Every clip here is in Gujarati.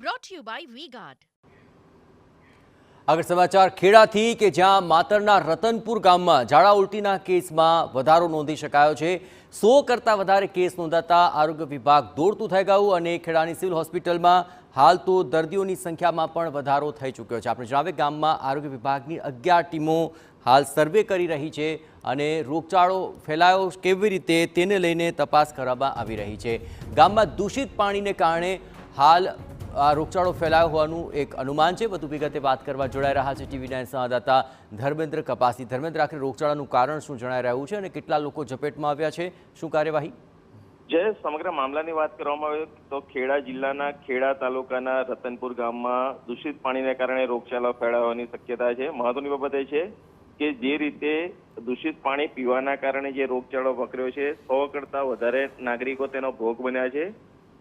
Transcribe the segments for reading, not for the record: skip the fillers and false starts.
brought to you by V-Guard. આગળ સમાચાર ખેડાથી કે જ્યાં માતરના રતનપુર ગામમાં ઝાડા ઉલટીના કેસમાં વધારો નોંધી શકાયો છે। 100 કરતાં વધારે કેસ નોંધાતા આરોગ્ય વિભાગ દોડતું થઈ ગયું અને ખેડાની સિવિલ હોસ્પિટલમાં હાલ તો દર્દીઓની સંખ્યામાં પણ વધારો થઈ ચૂક્યો છે। આપણે જણાવીએ ગામમાં આરોગ્ય વિભાગની 11 ટીમો હાલ સર્વે કરી રહી છે અને રોગચાળો ફેલાયો કેવી રીતે તેને લઈને તપાસ કરવામાં આવી રહી છે। ગામમાં દૂષિત પાણીને કારણે હાલ આ રોગચાળો ફેલાયો હોવાનું એક અનુમાન છે। વધુ વિગતે વાત કરવા જોડાઈ રહ્યા છે ટીવી9 સંવાદદાતા ધર્મેન્દ્ર કપાસી। ધર્મેન્દ્ર, આખરે રોગચાળાનું કારણ શું જણાઈ રહ્યું છે અને કેટલા લોકો ઝપેટમાં આવ્યા છે, શું કાર્યવાહી? જે સમગ્ર મામલાની વાત કરવામાં આવે તો ખેડા જિલ્લાના ખેડા તાલુકાના રતનપુર ગામમાં દૂષિત પાણીને કારણે રોગચાળો ફેલાવાની શક્યતા છે। મહત્વની બાબત એ છે કે જે રીતે દૂષિત પાણી પીવાના કારણે જે રોગચાળો વકર્યો છે 100 કરતાં વધારે નાગરિકો તેનો ભોગ બન્યા છે।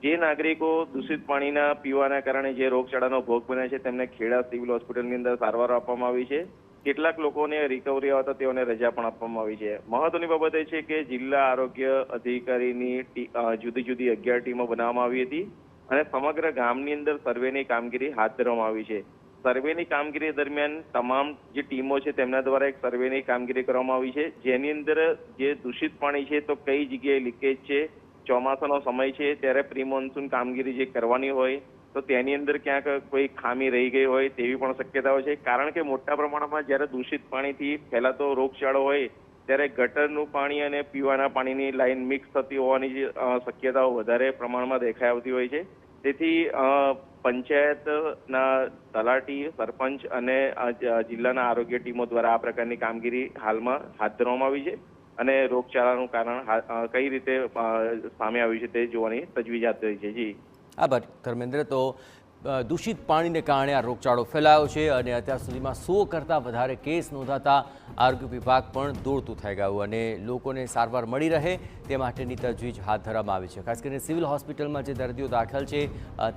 જે નાગરિકો દૂષિત પાણીના પીવાના કારણે જે રોગચાળાનો ભોગ બન્યા છે તેમને ખેડા સિવિલ હોસ્પિટલની અંદર સારવાર આપવામાં આવી છે। કેટલાક લોકોને રિકવરી આવતા તેઓને રજા પણ આપવામાં આવી છે। મહત્વની બાબત એ છે કે જિલ્લા આરોગ્ય અધિકારીની જુદી જુદી 11 ટીમો બનાવવામાં આવી હતી અને સમગ્ર ગામની અંદર સર્વેની કામગીરી હાથ ધરવામાં આવી છે। સર્વેની કામગીરી દરમિયાન તમામ જે ટીમો છે તેમના દ્વારા એક સર્વેની કામગીરી કરવામાં આવી છે, જેની અંદર જે દૂષિત પાણી છે તો કઈ જગ્યાએ લીકેજ છે, ચોમાસાનો સમય છે ત્યારે પ્રી મોન્સૂન કામગીરી જે કરવાની હોય તો તેની અંદર ક્યાંક કોઈ ખામી રહી ગઈ હોય તેવી પણ શક્યતાઓ છે। કારણ કે મોટા પ્રમાણમાં જ્યારે દૂષિત પાણીથી ફેલાતો રોગચાળો હોય ત્યારે ગટરનું પાણી અને પીવાના પાણીની લાઈન મિક્સ થતી હોવાની શક્યતાઓ વધારે પ્રમાણમાં દેખાઈ આવતી હોય છે। તેથી પંચાયતના તલાટી, સરપંચ અને જિલ્લાના આરોગ્ય ટીમો દ્વારા આ પ્રકારની કામગીરી હાલમાં હાથ ધરવામાં આવી છે અને રોગચાળાનું કારણ કઈ રીતે સામે આવ્યું છે તે જોવાની તજવીજ હાથ ધરી છે। જી આભાર ધર્મેન્દ્ર। તો દૂષિત પાણીને કારણે આ રોગચાળો ફેલાયો છે અને અત્યાર સુધીમાં 100 કરતાં વધારે કેસ નોંધાતા આરોગ્ય વિભાગ પણ દોડતું થઈ ગયું અને લોકોને સારવાર મળી રહે તે માટેની તજવીજ હાથ ધરવામાં આવી છે। ખાસ કરીને સિવિલ હોસ્પિટલમાં જે દર્દીઓ દાખલ છે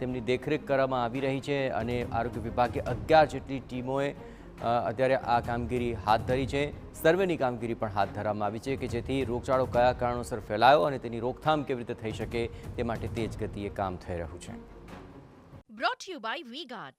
તેમની દેખરેખ કરવામાં આવી રહી છે અને આરોગ્ય વિભાગે 11 જેટલી ટીમોએ અત્યારે આ કામગીરી હાથ ધરી છે। સર્વેની કામગીરી પણ હાથ ધરવામાં આવી છે કે જેથી રોગચાળો કયા કારણોસર ફેલાયો અને તેની રોકથામ કેવી રીતે થઈ શકે તે માટે તેજ ગતિએ કામ થઈ રહ્યું છે। Brought to you by V-Guard.